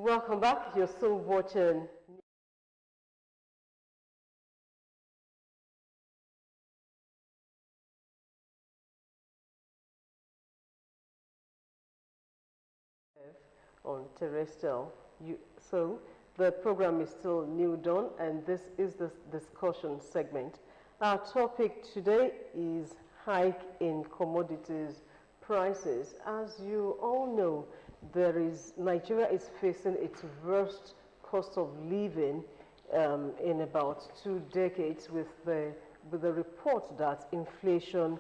Welcome back. You're still watching on terrestrial. So the program is still New Dawn, and this is the discussion segment. Our topic today is hike in commodities prices. As you all know, Nigeria is facing its worst cost of living in about 2 decades, with the report that inflation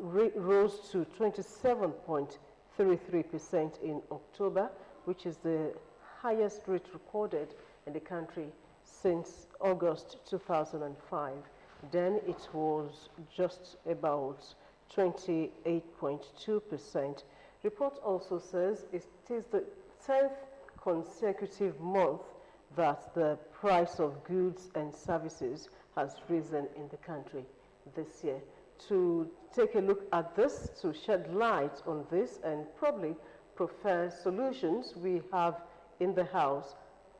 rose to 27.33% in October, which is the highest rate recorded in the country since August 2005. Then it was just about 28.2%. Report also says it is the 10th consecutive month that the price of goods and services has risen in the country this year. To take a look at this, to shed light on this and probably prefer solutions, we have in the house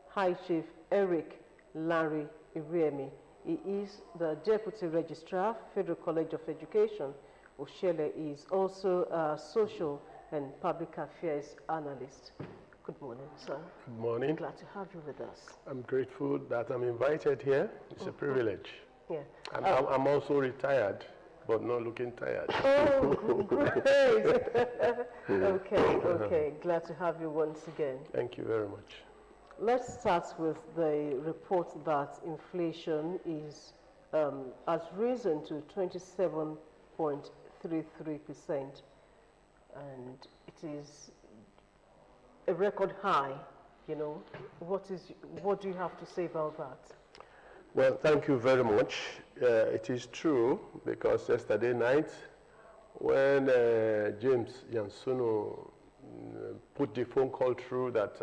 High Chief Eric LANRE IRHIEMI. He is the Deputy Registrar, Federal College of Education. Oshele is also a social and public affairs analyst. Good morning, sir. Good morning. Glad to have you with us. I'm grateful that I'm invited here. It's a privilege. Yeah. I'm also retired, but not looking tired. Oh, great. Okay. Glad to have you once again. Thank you very much. Let's start with the report that inflation has risen to 27.33%, and it is a record high. You know, what do you have to say about that? Well, thank you very much. It is true, because yesterday night, when James Yansunu put the phone call through that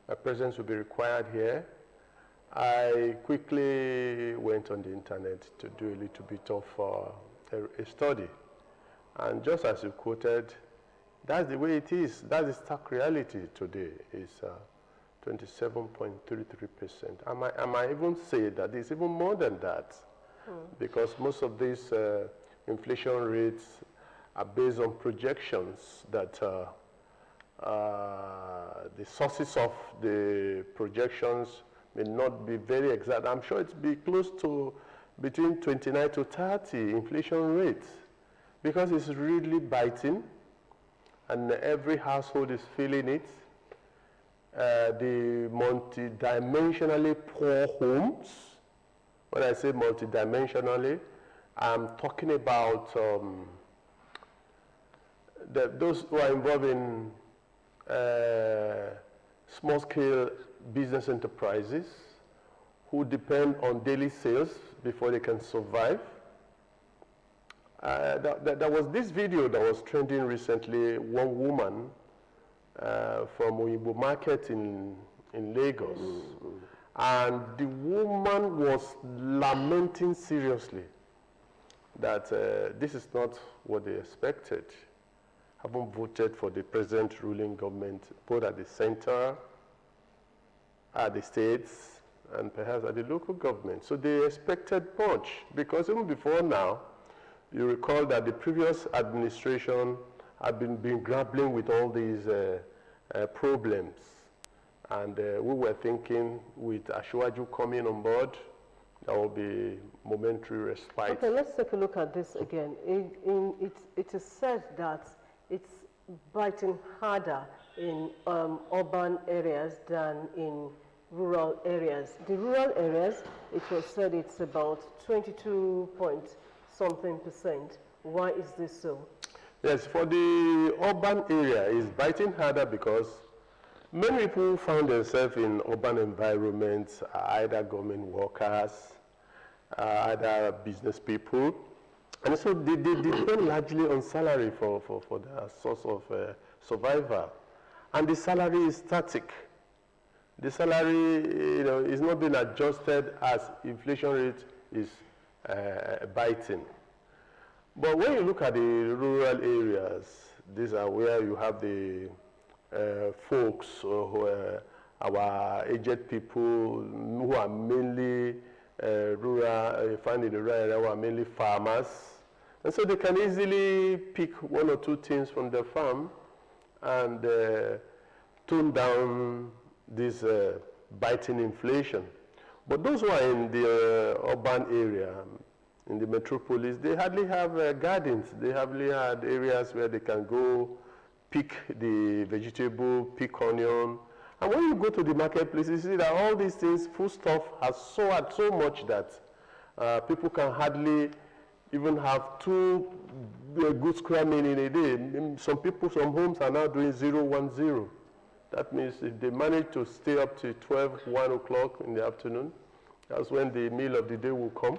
my presence will be required here, I quickly went on the internet to do a little bit of a study. And just as you quoted, that's the way it is. That's the stark reality today, is 27.33%. I might even say that it's even more than that, because most of these inflation rates are based on projections that the sources of the projections may not be very exact. I'm sure it's be close to between 29 to 30 inflation rates, because it's really biting, and every household is feeling it. The multidimensionally poor homes, when I say multidimensionally, I'm talking about those who are involved in small-scale business enterprises, who depend on daily sales before they can survive. There was this video that was trending recently, one woman from Oyinbo Market in Lagos. And the woman was lamenting seriously that this is not what they expected. Haven't voted for the present ruling government, both at the center, at the states, and perhaps at the local government. So they expected much, because even before now, you recall that the previous administration had been grappling with all these problems. And we were thinking, with Ashwaju coming on board, there will be momentary respite. Okay, let's take a look at this again. It is said that it's biting harder in urban areas than in rural areas. The rural areas, it was said it's about 22-point-something%. Why is this so? Yes, for the urban area, it's biting harder because many people found themselves in urban environments, either government workers, either business people. And so they depend largely on salary for their source of survival. And the salary is static. The salary, is not being adjusted as inflation rate is biting. But when you look at the rural areas, these are where you have the folks, our aged people who are mainly rural, found in the rural area, who are mainly farmers. And so they can easily pick one or two things from their farm and tone down this biting inflation. But those who are in the urban area, in the metropolis, they hardly have gardens. They hardly had areas where they can go pick the vegetable, pick onion. And when you go to the marketplace, you see that all these things, foodstuff, has soared so much that people can hardly even have 2 good square meal in a day. Some people, some homes are now doing 0-1-0. That means if they manage to stay up to 12, 1 o'clock in the afternoon, that's when the meal of the day will come.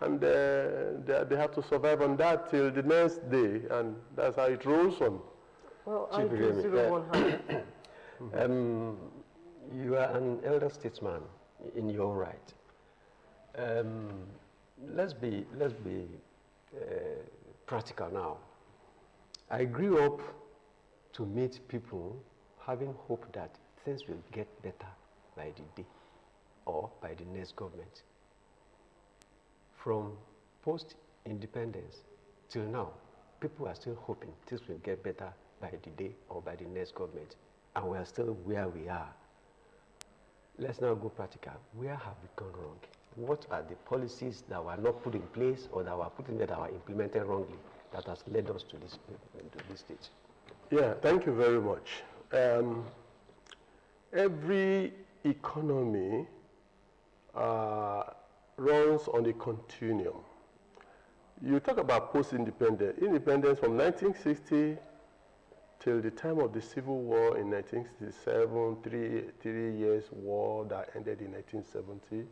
And they have to survive on that till the next day, and that's how it rolls on. Well, I do 0-100. You are an elder statesman in your right. Let's be practical now. I grew up to meet people having hope that things will get better by the day or by the next government. From post-independence till now, people are still hoping things will get better by the day or by the next government, and we are still where we are. Let's now go practical. Where have we gone wrong? What are the policies that were not put in place or that were put in there that were implemented wrongly that has led us to this stage? Yeah, thank you very much. Every economy runs on a continuum. You talk about post-independence. Independence from 1960 till the time of the Civil War in 1967, three years war that ended in 1970.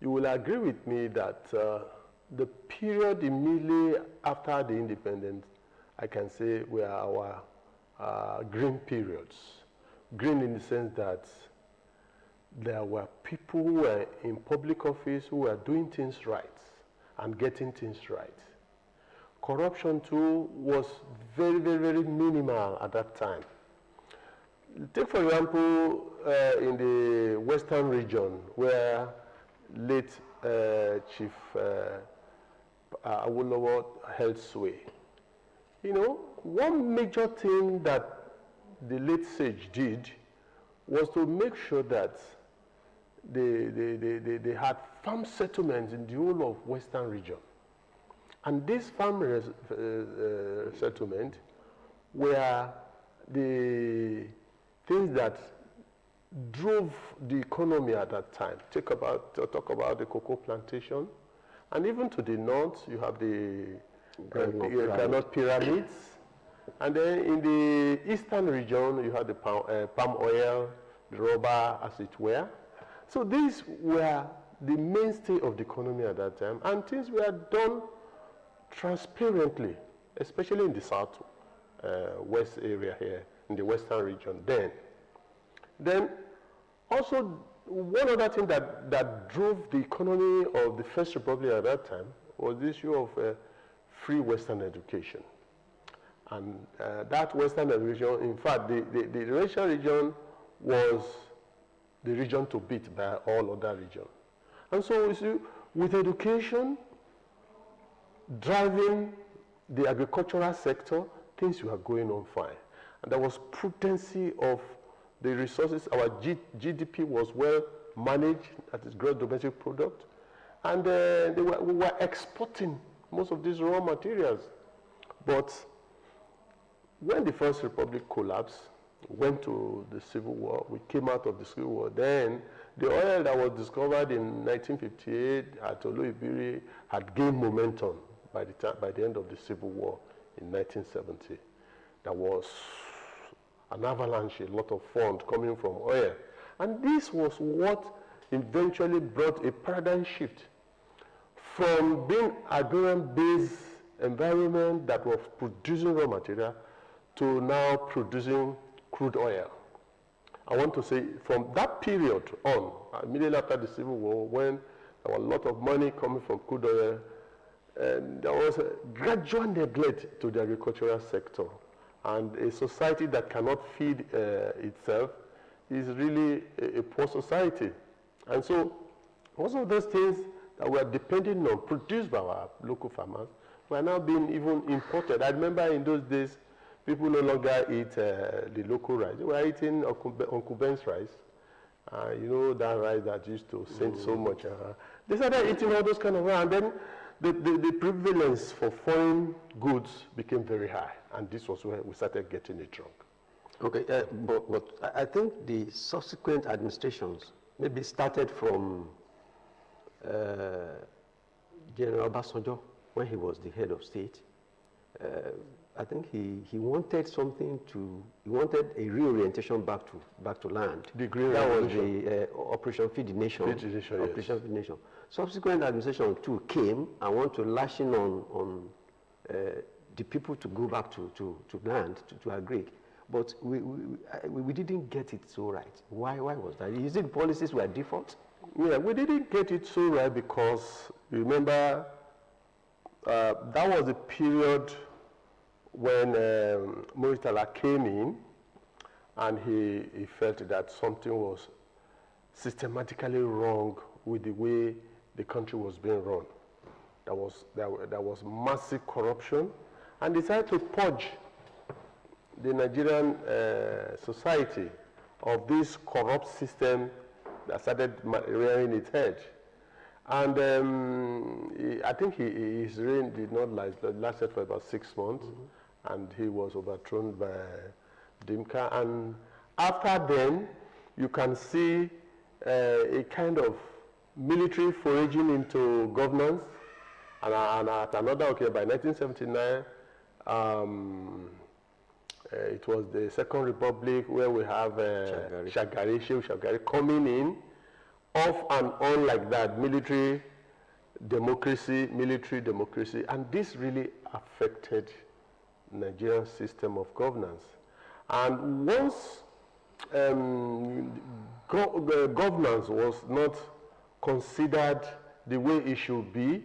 You will agree with me that the period immediately after the independence, I can say, were our green periods. Green in the sense that there were people who were in public office who were doing things right and getting things right. Corruption too was very, very, very minimal at that time. Take for example, in the Western region where late Chief Awolowo held sway. You know, one major thing that the late sage did was to make sure that they had farm settlements in the whole of Western region. And this farm settlement were the things that drove the economy at that time. Talk about the cocoa plantation. And even to the north, you have the granite pyramids. And then in the eastern region, you have the palm oil, the rubber, as it were. So these were the mainstay of the economy at that time. And things were done transparently, especially in the south west area here, in the western region then also one other thing that drove the economy of the First Republic at that time was the issue of free Western education. And that Western education, in fact, the Western region was the region to beat by all other regions. And so you see, with education driving the agricultural sector, things were going on fine. And there was prudency of the resources. Our GDP was well managed, that is gross domestic product. And we were exporting most of these raw materials. But when the First Republic collapsed, went to the Civil War, we came out of the Civil War, then the oil that was discovered in 1958 at Oloibiri had gained momentum by the end of the Civil War in 1970. There was an avalanche, a lot of funds coming from oil. And this was what eventually brought a paradigm shift from being agrarian-based environment that was producing raw material to now producing crude oil. I want to say from that period on, immediately after the Civil War, when there was a lot of money coming from crude oil, and there was a gradual neglect to the agricultural sector. And a society that cannot feed itself is really a poor society. And so most of those things that we are depending on, produced by our local farmers, were now being even imported. I remember in those days, people no longer eat the local rice. They were eating Uncle Ben's rice. You know that rice that used to send so much. They started eating all those kind of rice, and then the prevalence for foreign goods became very high, and this was where we started getting it wrong. Okay, but I think the subsequent administrations maybe started from General Obasanjo when he was the head of state. I think he wanted he wanted a reorientation back to land. The Green That was Revolution. the Operation Feed the Nation. Feed the Nation, yes. Operation Feed the Nation. Subsequent administration too came and want to lash in on the people to go back to land, to agree. But we didn't get it so right. Why was that? Is it policies were default? Yeah, we didn't get it so right because, remember, that was the period when Muritala came in, and he felt that something was systematically wrong with the way the country was being run. There was massive corruption, and decided to purge the Nigerian society of this corrupt system that started rearing its head. And I think his reign did not last, lasted for about 6 months, and he was overthrown by Dimka. And after then, you can see a kind of military foraging into governance. And at another occasion, by 1979, it was the Second Republic where we have Shagari coming in, off and on like that, military democracy, and this really affected Nigerian system of governance. And once governance was not considered the way it should be,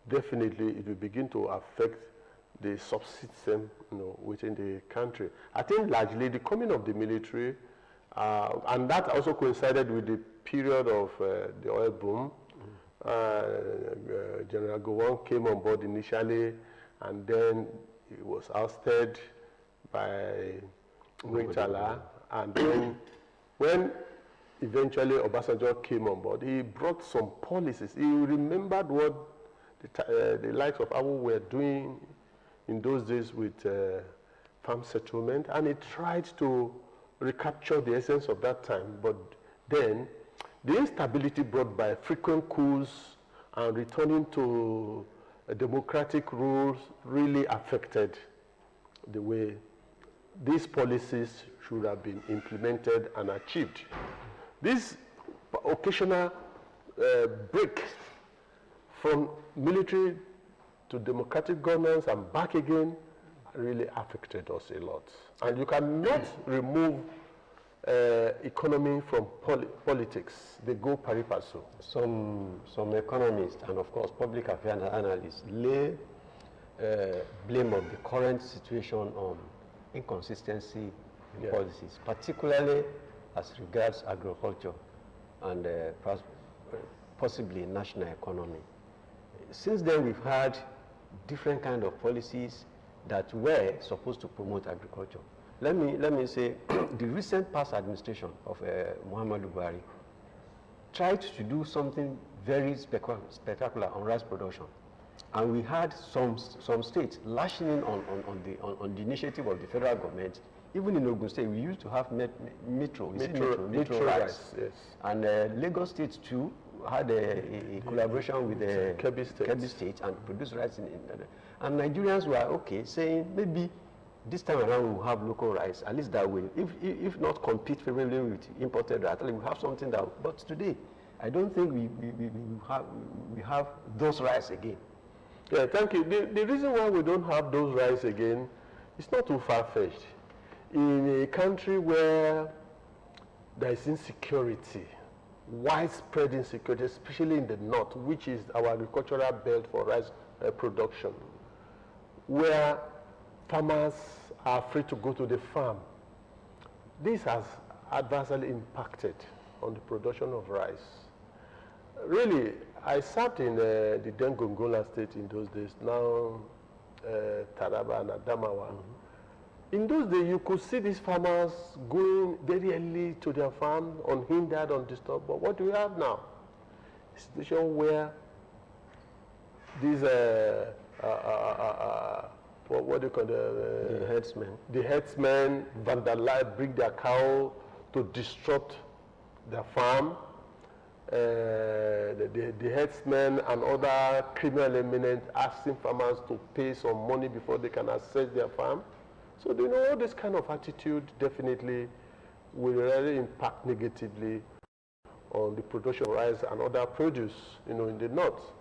definitely it will begin to affect the subsystem, within the country. I think largely the coming of the military, and that also coincided with the period of the oil boom. General Gowon came on board initially, and then he was ousted by Muritala. And then when eventually Obasanjo came on board, he brought some policies. He remembered what the likes of Abu were doing in those days with farm settlement, and he tried to recapture the essence of that time. But then the instability brought by frequent coups and returning to democratic rules really affected the way these policies should have been implemented and achieved. This occasional break from military to democratic governance and back again really affected us a lot. And you cannot remove economy from politics. They go pari passu. Some economists and of course public affairs analysts lay blame of the current situation on inconsistency in policies, particularly as regards agriculture and possibly national economy. Since then, we've had different kind of policies that were supposed to promote agriculture. Let me say, the recent past administration of Muhammadu Buhari tried to do something very spectacular on rice production, and we had some states lashing in on the initiative of the federal government. Even in Ogun State, we used to have metro rice, yes. And Lagos State too had a collaboration with the Kebbi State and produced rice and Nigerians were okay, saying maybe this time around we'll have local rice, at least that way. If not compete favorably with imported rice, at least we'll have something that. But today, I don't think we have those rice again. Yeah, thank you. The reason why we don't have those rice again is not too far-fetched. In a country where there is insecurity, widespread insecurity, especially in the north, which is our agricultural belt for rice production, where farmers are free to go to the farm. This has adversely impacted on the production of rice. Really, I served in the then Gongola state in those days, now Taraba and Adamawa. In those days, you could see these farmers going very early to their farm, unhindered, undisturbed. But what do we have now? A situation where these, what do you call the herdsmen? The herdsmen vandalize, bring their cow to disrupt their farm. The herdsmen and other criminal elements asking farmers to pay some money before they can access their farm. So you know, all this kind of attitude definitely will really impact negatively on the production of rice and other produce, you know, in the north.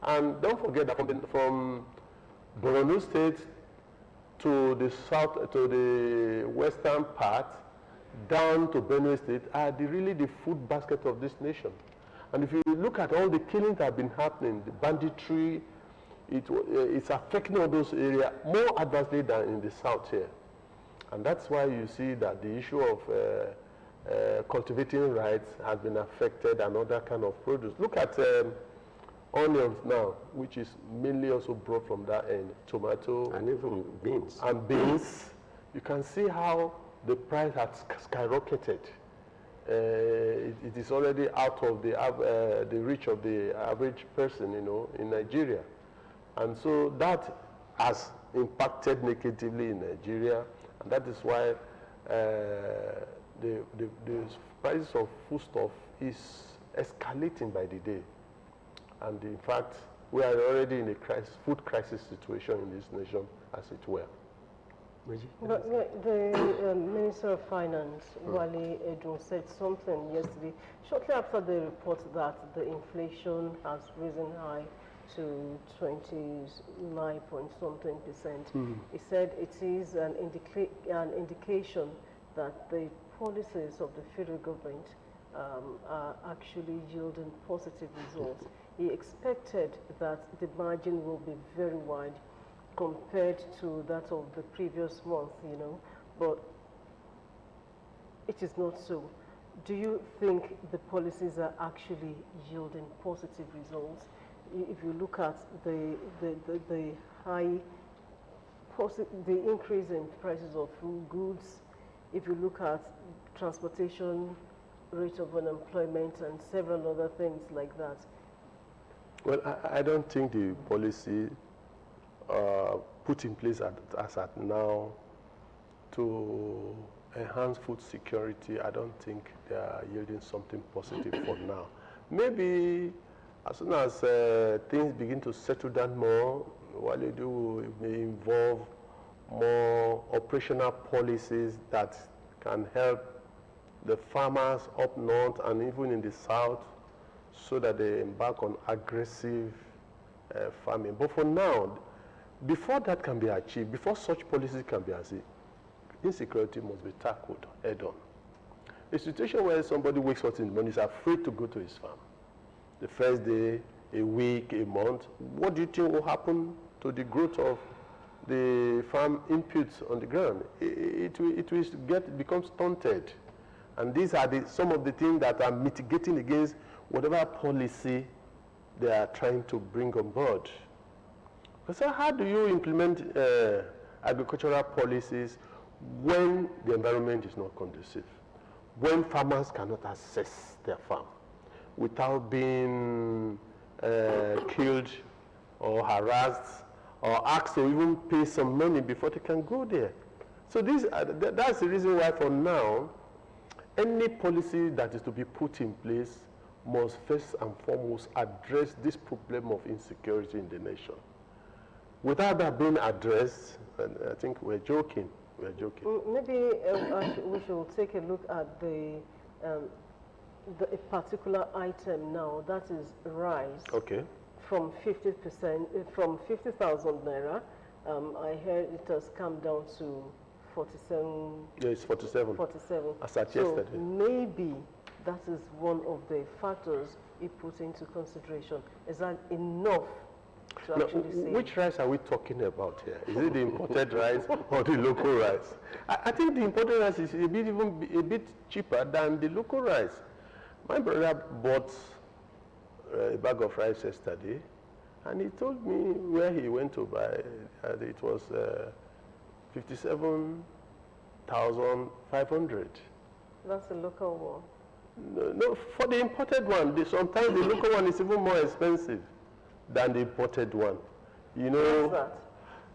And don't forget that from Borno State to the south, to the western part, down to Benue State, are really the food basket of this nation. And if you look at all the killings that have been happening, the banditry, it's affecting all those areas more adversely than in the south here. And that's why you see that the issue of cultivating rights has been affected and other kind of produce. Look at onions now, which is mainly also brought from that end, tomato. And even beans. And beans. You can see how the price has skyrocketed. It is already out of the reach of the average person, you know, in Nigeria. And so that has impacted negatively in Nigeria, and that is why the price of foodstuff is escalating by the day. And in fact, we are already in a food crisis situation in this nation, as it were. But the Minister of Finance, Wale Edun, said something yesterday, shortly after the report that the inflation has risen high to 29-point-something%. He said it is an indication that the policies of the federal government are actually yielding positive results. He expected that the margin will be very wide compared to that of the previous month, you know, but it is not so. Do you think the policies are actually yielding positive results? If you look at the increase in prices of food goods, if you look at transportation, rate of unemployment, and several other things like that. Well, I don't think the policy put in place as at now to enhance food security, I don't think they are yielding something positive for now. Maybe as soon as things begin to settle down more, what they do may involve more operational policies that can help the farmers up north and even in the south, so that they embark on aggressive farming. But for now, before that can be achieved, before such policies can be achieved, insecurity must be tackled head-on. A situation where somebody wakes up in the morning is afraid to go to his farm. The first day, a week, a month, what do you think will happen to the growth of the farm inputs on the ground? It will become stunted. And these are some of the things that are mitigating against whatever policy they are trying to bring on board. So how do you implement agricultural policies when the environment is not conducive? When farmers cannot access their farm without being killed or harassed or asked to even pay some money before they can go there? So that's the reason why for now, any policy that is to be put in place must first and foremost address this problem of insecurity in the nation. Without that being addressed, and I think we're joking. Maybe we should take a look at a particular item now, that is rice. Okay. From 50%, from 50,000 naira, I heard it has come down to 47. Yeah, it's 47. 47. As at so yesterday. Maybe that is one of the factors he put into consideration. Is that enough to Now, actually say. which rice are we talking about here? Is it the imported rice or the local rice? I think the imported rice is a bit cheaper than the local rice. My brother bought a bag of rice yesterday, and he told me where he went to buy. It was 57,500. That's the local one. No, for the imported one, sometimes the local one is even more expensive than the imported one. You know, What's that?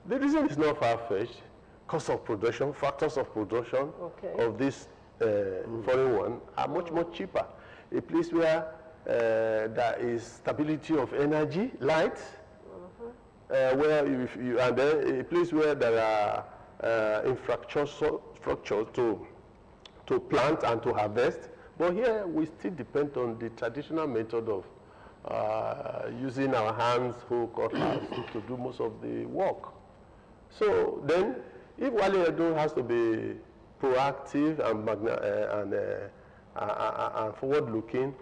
the reason is not far-fetched. Cost of production, factors of production of this foreign one are much more cheaper. A place where there is stability of energy, light, where and then a place where there are infrastructure to plant and to harvest. But here we still depend on the traditional method of using our hands, hook, cutlass to do most of the work. So then, if Wale Edo has to be proactive and forward-looking,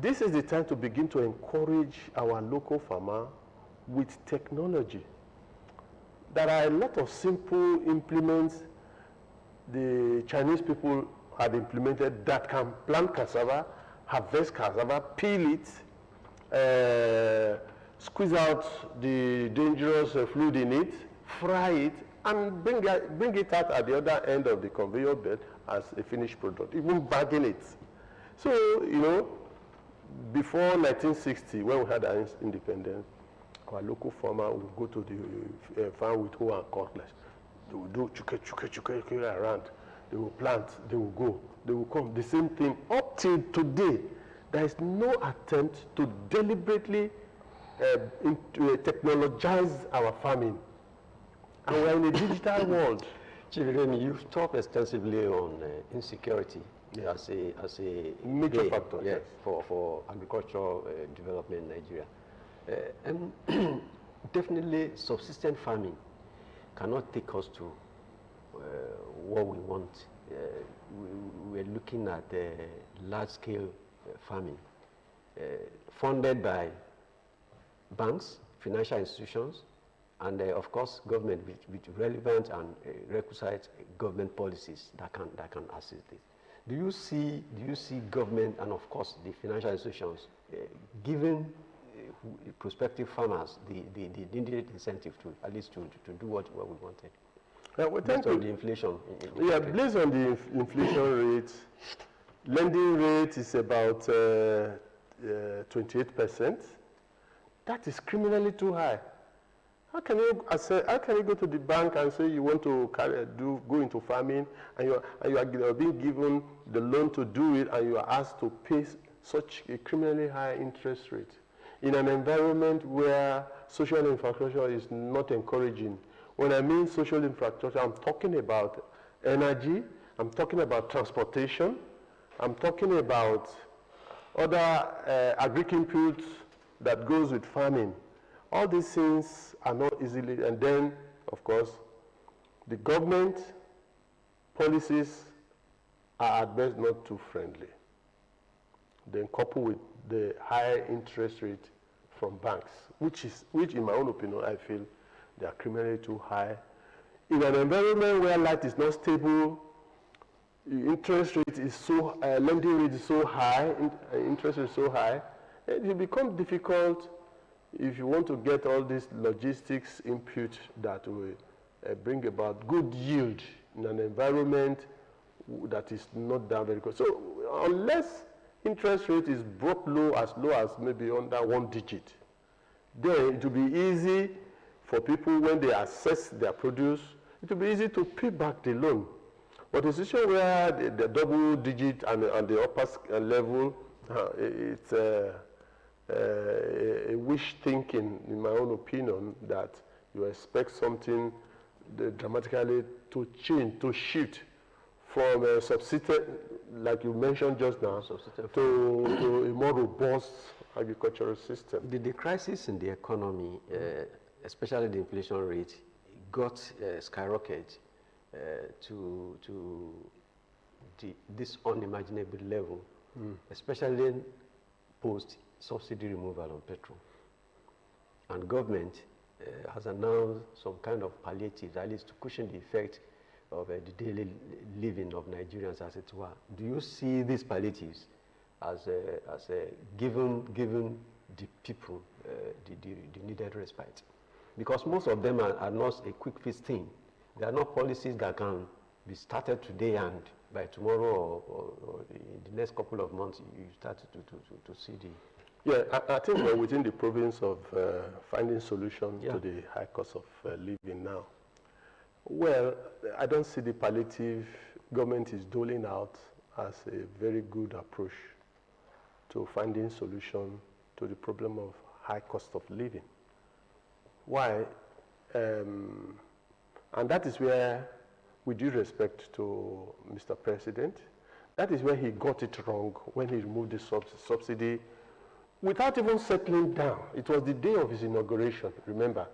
this is the time to begin to encourage our local farmer with technology. There are a lot of simple implements the Chinese people had implemented that can plant cassava, harvest cassava, peel it, squeeze out the dangerous fluid in it, fry it, and bring it out at the other end of the conveyor belt as a finished product, even bagging it. So, you know, before 1960, when we had our independence, our local farmer would go to the farm with hoe and cutlass. They will do chuke around. They will plant, they will go, they will come. The same thing up till today. There is no attempt to deliberately technologize our farming. And we're in a digital world. Chief Remy, you've talked extensively on insecurity as a major factor, yes, for agricultural development in Nigeria. And definitely subsistence farming cannot take us to what we want. We're looking at large-scale farming funded by banks, financial institutions, and of course government with relevant and requisite government policies that can assist this. Do you see government and of course the financial institutions giving prospective farmers the needed incentive to at least to do what we wanted? Based on the inflation. Based on the inflation rate, lending rate is about 28%. That is criminally too high. How can you go to the bank and say you want to go into farming, and you are being given the loan to do it, and you are asked to pay such a criminally high interest rate in an environment where social infrastructure is not encouraging? When I mean social infrastructure, I'm talking about energy, I'm talking about transportation, I'm talking about other agri-inputs that goes with farming. All these things are not easily, and then, of course, the government policies are at best not too friendly. Then coupled with the high interest rate from banks, which in my own opinion, I feel they are criminally too high. In an environment where light is not stable, interest rate is so, lending rate is so high, interest rate is so high, it will become difficult if you want to get all this logistics input that will bring about good yield in an environment that is not that very good. So unless interest rate is brought low as maybe under 1 digit, then it will be easy for people when they assess their produce, it will be easy to pay back the loan. But a situation where the double digit and the upper level, it's a wish thinking, in my own opinion, that you expect something dramatically to change, to shift from a subsistence, like you mentioned just now, to a more robust agricultural system. The crisis in the economy, especially the inflation rate, got skyrocketed to this unimaginable level, especially post-subsidy removal on petrol. and government has announced some kind of palliatives, at least to cushion the effect of the daily living of Nigerians, as it were. Do you see these palliatives as giving the people the needed respite? Because most of them are not a quick fix thing. They are not policies that can be started today and by tomorrow or in the next couple of months you start to see the... Yeah, I think we're within the province of finding solutions to the high cost of living now. Well, I don't see the palliative government is doling out as a very good approach to finding solution to the problem of high cost of living. Why? And that is where, with due respect to Mr. President, that is where he got it wrong when he removed the subsidy without even settling down. It was the day of his inauguration, remember,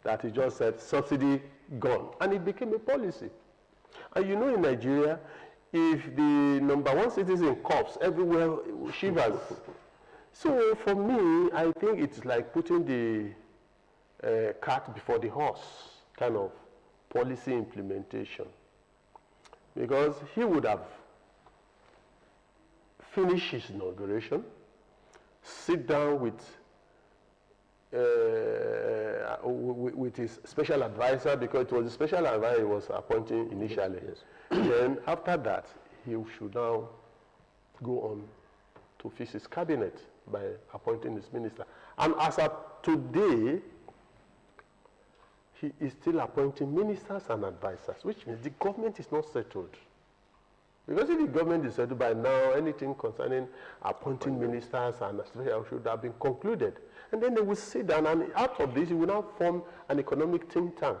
that he just said, subsidy gone. And it became a policy. And you know in Nigeria, if the #1 citizen coughs, everywhere shivers. So for me, I think it's like putting the cart before the horse kind of policy implementation. Because he would have finished his inauguration, sit down with his special advisor, because it was the special advisor he was appointing initially. Yes. Then after that, he should now go on to fix his cabinet by appointing his minister. And as of today, he is still appointing ministers and advisors, which means the government is not settled. Because if the government is settled by now, anything concerning appointing ministers and especially should have been concluded. And then they will sit down, and out of this, you will now form an economic think tank.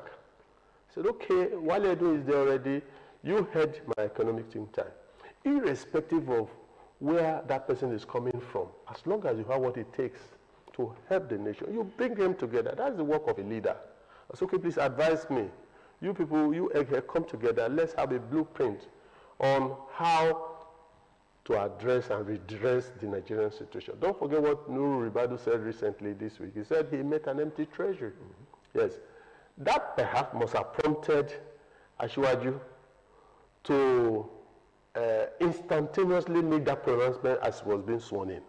Said, okay, while Edo is there already, you head my economic think tank. Irrespective of where that person is coming from, as long as you have what it takes to help the nation, you bring them together. That's the work of a leader. So, okay, please advise me. You people, you come together, let's have a blueprint on how to address and redress the Nigerian situation. Don't forget what Nuru Ribadu said recently this week. He said he met an empty treasury. Yes. That perhaps must have prompted Asiwaju to instantaneously make that pronouncement as was being sworn in.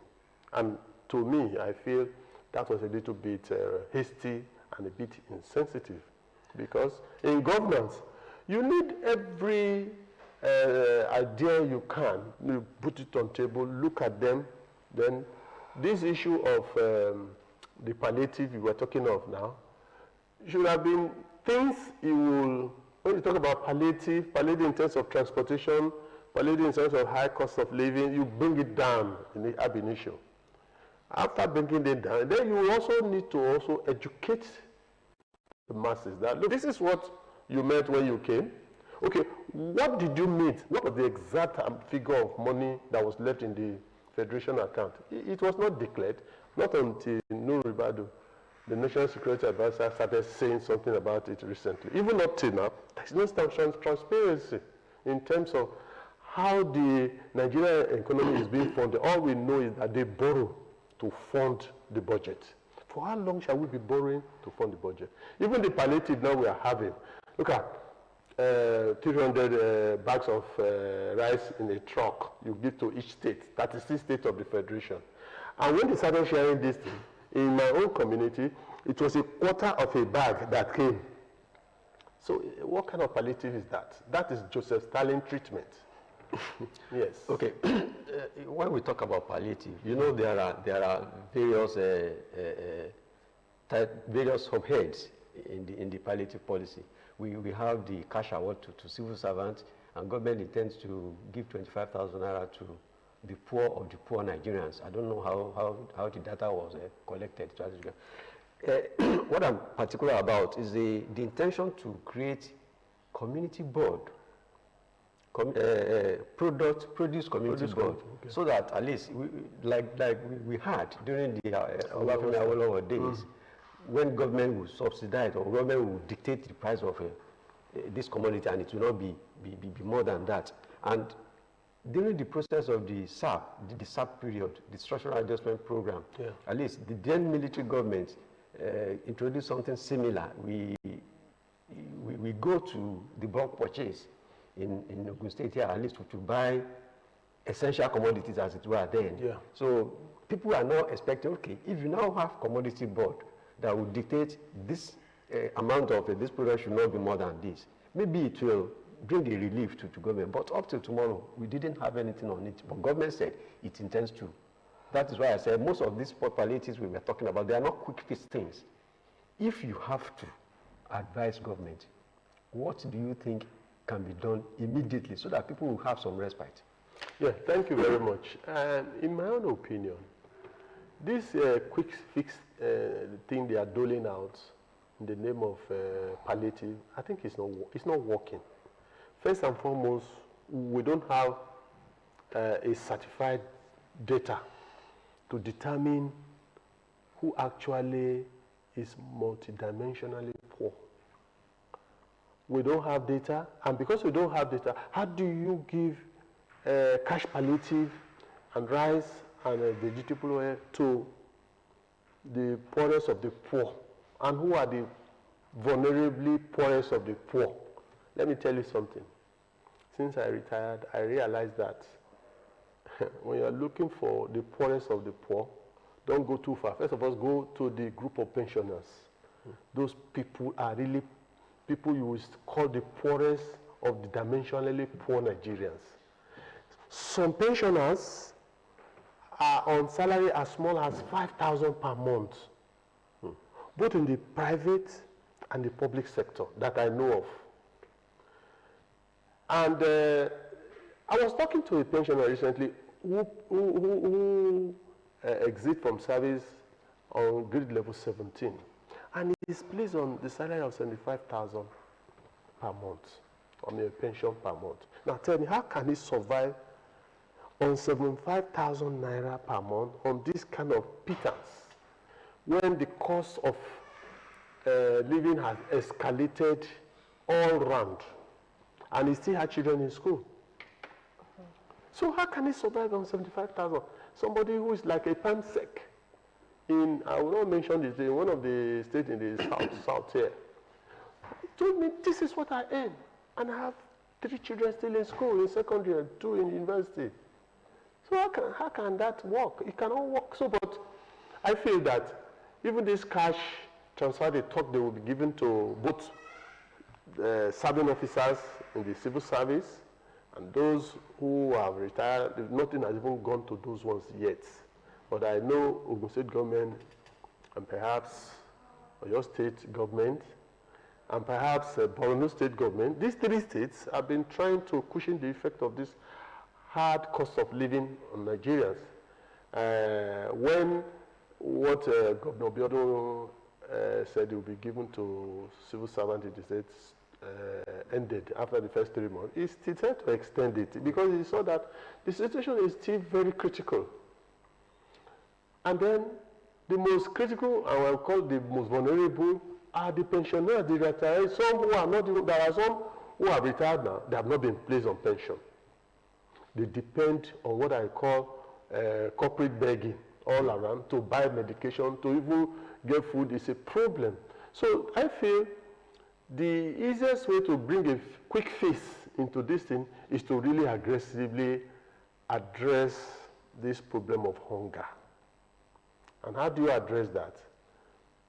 And to me, I feel that was a little bit hasty and a bit insensitive. Because in governance, you need every idea you can, you put it on table, look at them. Then this issue of the palliative you were talking of now should have been things you will, when you talk about palliative in terms of transportation, palliative in terms of high cost of living, you bring it down in the ab initio. After bringing it down, then you also need to also educate the masses that, look, this is what you meant when you came. Okay, what did you mean? What was the exact figure of money that was left in the Federation account? It was not declared, not until Nuru Ribadu, the National Security Advisor, started saying something about it recently. Even up till now, there's no transparency in terms of how the Nigerian economy is being funded. All we know is that they borrow to fund the budget. For how long shall we be borrowing to fund the budget? Even the palliative now we are having. Look at 300 bags of rice in a truck you give to each state, 36 states of the Federation. And when they started sharing this thing, in my own community, it was a quarter of a bag that came. So what kind of palliative is that? That is Joseph Stalin treatment. Yes. Okay. When we talk about palliative, you know there are various various subheads in the palliative policy. We have the cash award to civil servants, and government intends to give 25,000 naira to the poor of the poor Nigerians. I don't know how the data was collected. What I'm particular about is the intention to create community board, produce community board, okay, so that at least we had during the Obafemi Awolowo days, when government will subsidize or government will dictate the price of this commodity, and it will not be more than that. And during the process of the SAP period, the Structural Adjustment Program, at least the then military government introduce something similar. We go to the bulk purchase in Ogun State here, at least to buy essential commodities as it were then. Yeah. So people are now expecting, okay, if you now have commodity board that will dictate this amount of this product should not be more than this, maybe it will bring a relief to government. But up till tomorrow, we didn't have anything on it. But government said it intends to. That is why I said most of these palliatives we were talking about, they are not quick fix things. If you have to advise government, what do you think can be done immediately so that people will have some respite? Yeah, thank you very much. In my own opinion, this quick fix thing they are doling out in the name of palliative, I think it's not working. First and foremost, we don't have a certified data to determine who actually is multidimensionally poor. We don't have data, and because we don't have data, how do you give cash palliative and rice and vegetable oil to the poorest of the poor? And who are the vulnerably poorest of the poor? Let me tell you something. Since I retired, I realized that when you're looking for the poorest of the poor, don't go too far. First of all, go to the group of pensioners. Those people are really people you would call the poorest of the dimensionally poor Nigerians. Some pensioners are on salary as small as 5,000 per month, both in the private and the public sector that I know of. And I was talking to a pensioner recently who exit from service on grade level 17. And he is placed on the salary of 75,000 per month, a pension per month. Now tell me, how can he survive on 75,000 naira per month on this kind of pittance when the cost of living has escalated all round and he still had children in school? So how can he survive on 75,000? Somebody who is like a pansec in, I will not mention this, in one of the states in the south here, he told me, this is what I earn, and I have 3 children still in school, in secondary, and 2 in university. So how can that work? It cannot work. So, but I feel that even this cash transfer they thought they will be given to both serving officers in the civil service and those who have retired, nothing has even gone to those ones yet. But I know Ogun State government and perhaps Oyo State government and perhaps Borno State government, these 3 states have been trying to cushion the effect of this hard cost of living on Nigerians. When what Governor Abeokuta said will be given to civil servants in the states ended after the first 3 months, he tried to extend it because he saw that the situation is still very critical. And then the most critical, and I'll call the most vulnerable, are the pensioners, the retirees. Some who are not, there are some who are retired now, they have not been placed on pension. They depend on what I call corporate begging all around to buy medication, to even get food is a problem. So I feel the easiest way to bring a quick fix into this thing is to really aggressively address this problem of hunger. And how do you address that?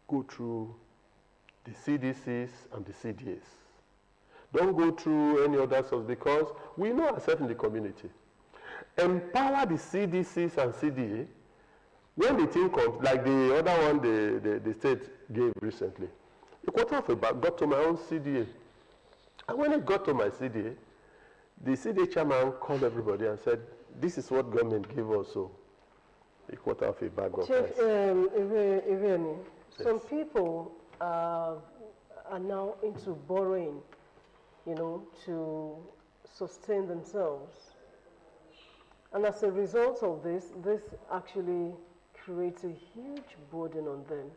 Go through the CDCs and the CDAs. Don't go through any other source because we know ourselves in the community. Empower the CDCs and CDA. When the thing comes, like the other one the state gave recently, a quarter of a bag got to my own CDA. And when it got to my CDA, the CDA chairman called everybody and said, this is what government gave us, so a quarter of a bag of rice. IRHIEMI, some people are now into borrowing, to sustain themselves. And as a result of this actually creates a huge burden on them.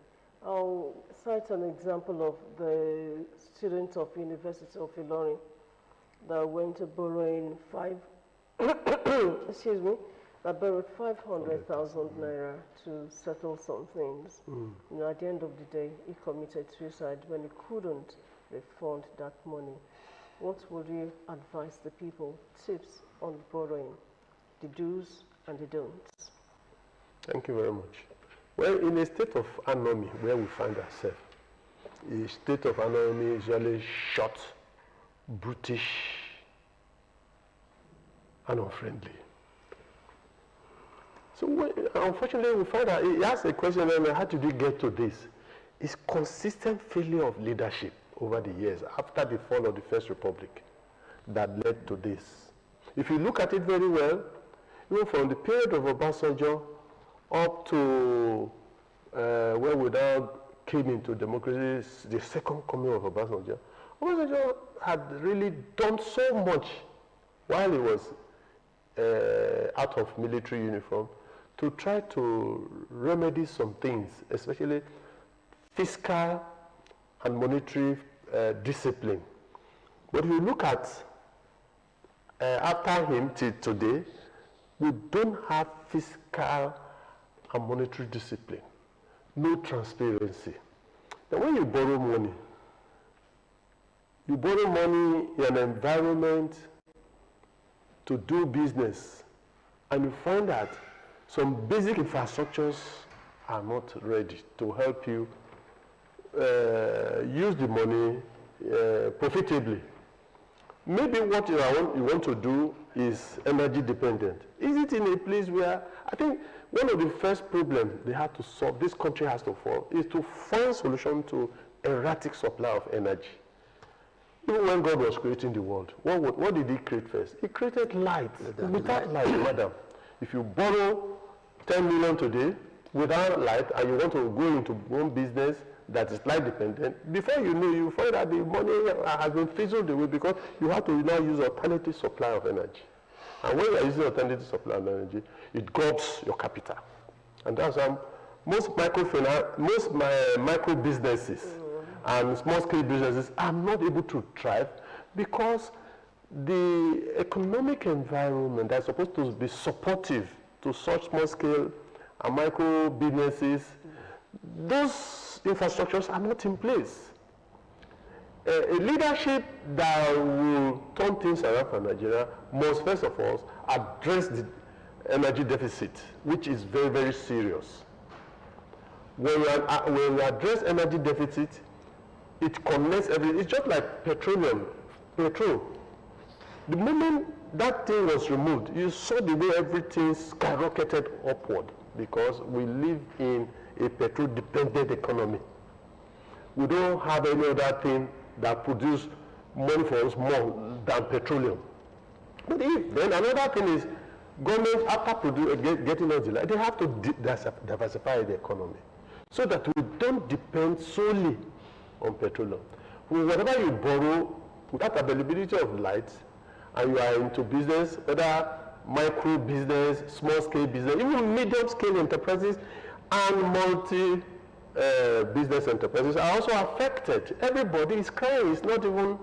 I'll cite an example of the student of University of ILORIN that went to borrowing I borrowed 500,000 naira to settle some things. You know, at the end of the day, he committed suicide when he couldn't refund that money. What would you advise the people? Tips on borrowing, the do's and the don'ts. Thank you very much. Well, in a state of anomie where we find ourselves, a state of anomie is usually short, brutish, and unfriendly. So unfortunately, we find out, he asked a question, how did we get to this? It's consistent failure of leadership over the years, after the fall of the First Republic, that led to this. If you look at it very well, even from the period of Obasanjo up to when we now came into democracy, the second coming of Obasanjo, Obasanjo had really done so much while he was out of military uniform to try to remedy some things, especially fiscal and monetary discipline. But if you look at after him till today, we don't have fiscal and monetary discipline, no transparency. Now when you borrow money in an environment to do business, and you find that some basic infrastructures are not ready to help you use the money profitably. Maybe what you want to do is energy dependent. Is it in a place where, I think one of the first problems they have to solve, this country has to solve, is to find solution to erratic supply of energy. Even when God was creating the world, what did he create first? He created light. Without light, madam, if you borrow 10 million today without light and you want to go into one business that is light dependent, before you know, you find that the money has been fizzled away because you have to now use alternative supply of energy. And when you are using alternative supply of energy, it gobs your capital. And that's most micro businesses and small scale businesses are not able to thrive because the economic environment that's supposed to be supportive to such small scale and micro businesses, those infrastructures are not in place. A leadership that will turn things around for Nigeria must first of all address the energy deficit, which is very, very serious. When we address energy deficit, it connects everything. It's just like petroleum, petrol. The moment that thing was removed, you saw the way everything skyrocketed upward because we live in a petrol-dependent economy. We don't have any other thing that produces money for us more than petroleum. But then another thing is, government after getting us the light, they have to diversify the economy so that we don't depend solely on petroleum. Whatever you borrow, without availability of light, and you are into business, whether micro business, small scale business, even medium scale enterprises and multi business enterprises are also affected. Everybody is crying. It's not even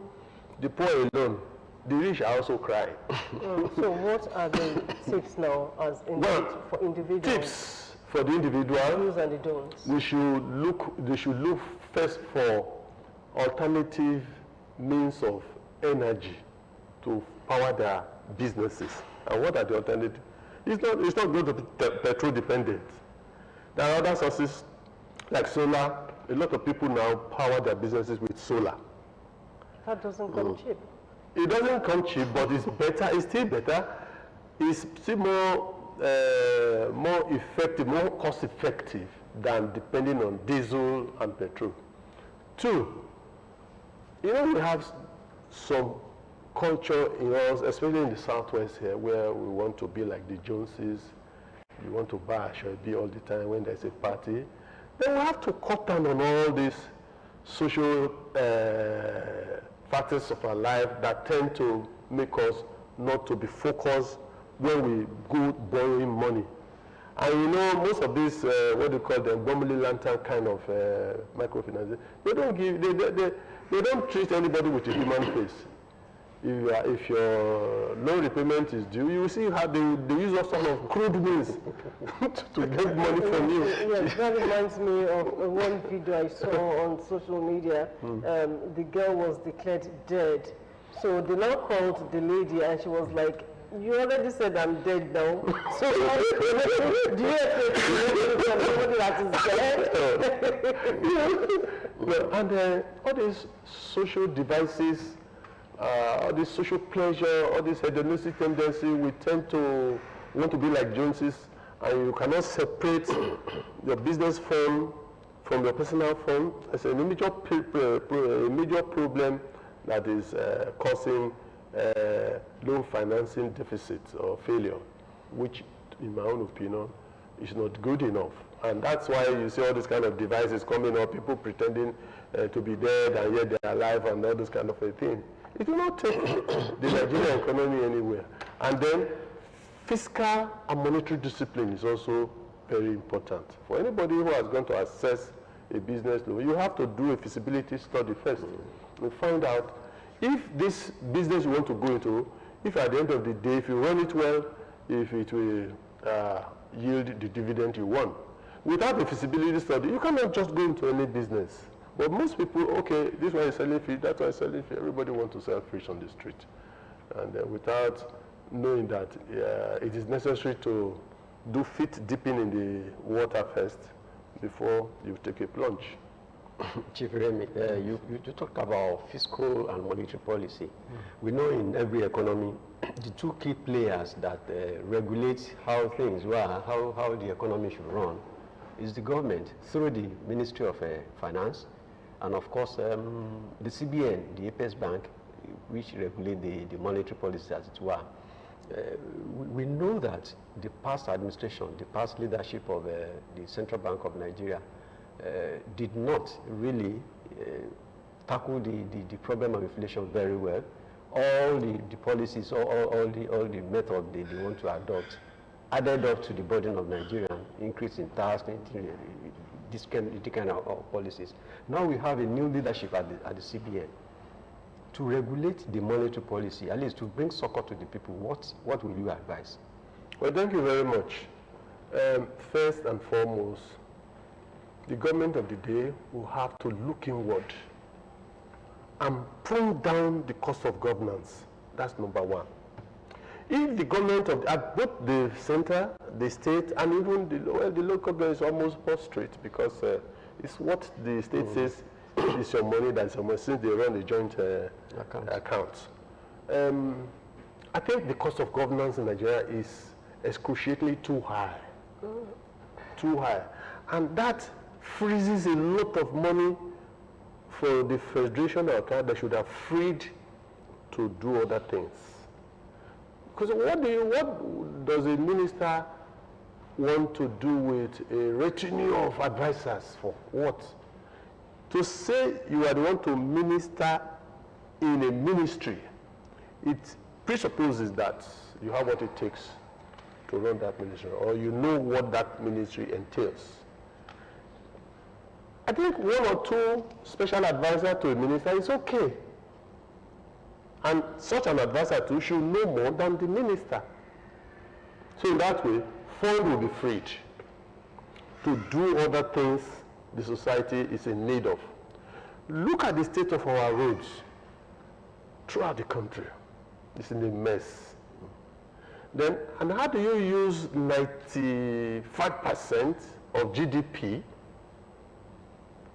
the poor alone. The rich are also crying. So what are the tips now as for individuals? Tips for the individual. Do's and the don'ts. They should look first for alternative means of energy to power their businesses. And what are the alternatives? It's not going to be petrol dependent. There are other sources like solar. A lot of people now power their businesses with solar. That doesn't come cheap. It doesn't come cheap, but it's better. It's still better. It's still more effective, more cost effective than depending on diesel and petrol. Two, we have some culture in us, especially in the Southwest here, where we want to be like the Joneses. You want to buy Ashwebi all the time when there's a party. Then we have to cut down on all these social factors of our life that tend to make us not to be focused when we go borrowing money. And most of these, what they call them, Bomili Lantern kind of microfinance, they don't treat anybody with a human face. if your loan repayment is due, you will see how they use all sort of crude means to get money from you. Yes, that reminds me of one video I saw on social media. The girl was declared dead. So they now called the lady and she was like, "You already said I'm dead now. So do you expect somebody that is dead?" Well, and all these social devices, all this social pleasure, all this hedonistic tendency, we tend to want to be like Joneses, and you cannot separate your business phone from your personal phone. It's a major problem that is causing loan financing deficits or failure, which, in my own opinion, is not good enough. And that's why you see all these kind of devices coming up, people pretending to be dead and yet they're alive and all this kind of a thing. It will not take the Nigerian economy anywhere. And then fiscal and monetary discipline is also very important. For anybody who has gone to assess a business loan, you have to do a feasibility study first. You find out if this business you want to go into, if at the end of the day, if you run it well, if it will yield the dividend you want. Without a feasibility study, you cannot just go into any business. But most people, okay, this one is selling fish, that one is selling fish. Everybody wants to sell fish on the street. And without knowing that it is necessary to do feet dipping in the water first before you take a plunge. Chief IRHIEMI, you talked about fiscal and monetary policy. We know in every economy, the two key players that regulate how things work, how the economy should run, is the government through the Ministry of Finance, and of course the CBN, the Apex Bank, which regulate the monetary policy as it were. We know that the past administration, the past leadership of the Central Bank of Nigeria did not really tackle the problem of inflation very well. All the policies, all the methods they want to adopt added up to the burden of Nigerians, increase in tax, this kind of policies. Now we have a new leadership at the CBN to regulate the monetary policy, at least to bring succor to the people. What will you advise? Well, thank you very much. First and foremost, the government of the day will have to look inward and bring down the cost of governance. That's number one. If the government at both the center, the state, and even the local government is almost prostrate because it's what the state says is your money, that's your money, since they run the joint accounts. I think the cost of governance in Nigeria is excruciatingly too high. Too high. And that freezes a lot of money for the federation account that should have freed to do other things. Because what does a minister want to do with a retinue of advisors for? What? To say you are the one to minister in a ministry, it presupposes that you have what it takes to run that ministry, or you know what that ministry entails. I think one or two special advisors to a minister is okay. And such an advisor too should know more than the minister. So in that way, fund will be freed to do other things the society is in need of. Look at the state of our roads throughout the country. It's in a mess. Then, and how do you use 95% of GDP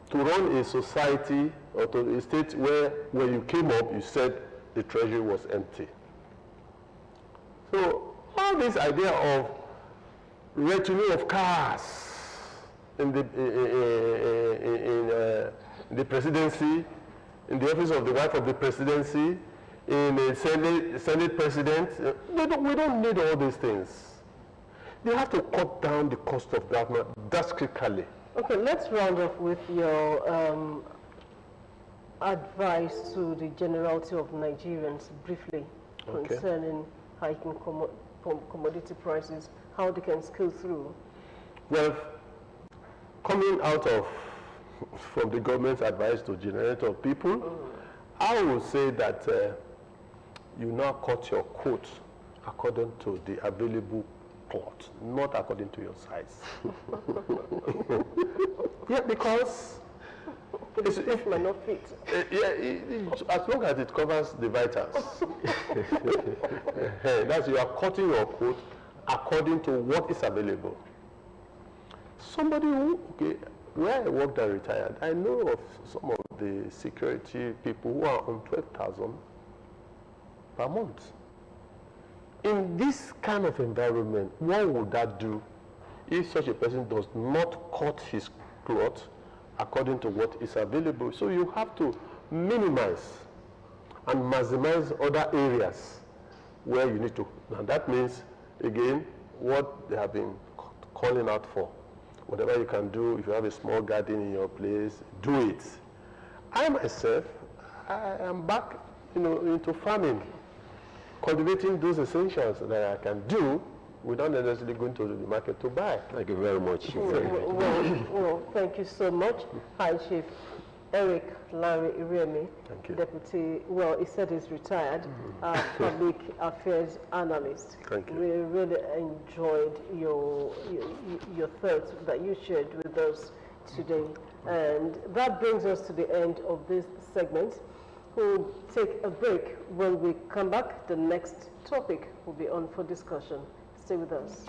to run a society or to a state where when you came up, you said the treasury was empty? So all this idea of retinue of cars in the presidency, in the office of the wife of the presidency, in the Senate president, we don't need all these things. They have to cut down the cost of government drastically. Okay, let's round off with your advice to the generality of Nigerians briefly concerning hiking commodity prices, how they can scale through. Well, coming out of from the government's advice to generate of people, I would say that you now cut your coat according to the available cloth, not according to your size. Yeah, because it might not fit. As long as it covers the vitals. That's you are cutting your coat according to what is available. Somebody who, okay, where I worked and retired, I know of some of the security people who are on 12,000 per month. In this kind of environment, what would that do if such a person does not cut his cloth according to what is available? So you have to minimize and maximize other areas where you need to. And that means, again, what they have been calling out for. Whatever you can do, if you have a small garden in your place, do it. I myself, I am back, into farming, cultivating those essentials that I can do without necessarily going to the market to buy. Thank you very much. Well, thank you so much. Hi, Chief Eric LANRE IRHIEMI, Deputy, well, he said he's retired, Public Affairs Analyst. Thank you. We really enjoyed your thoughts that you shared with us today. And that brings us to the end of this segment. We'll take a break. When we come back, the next topic will be on for discussion. Stay with us.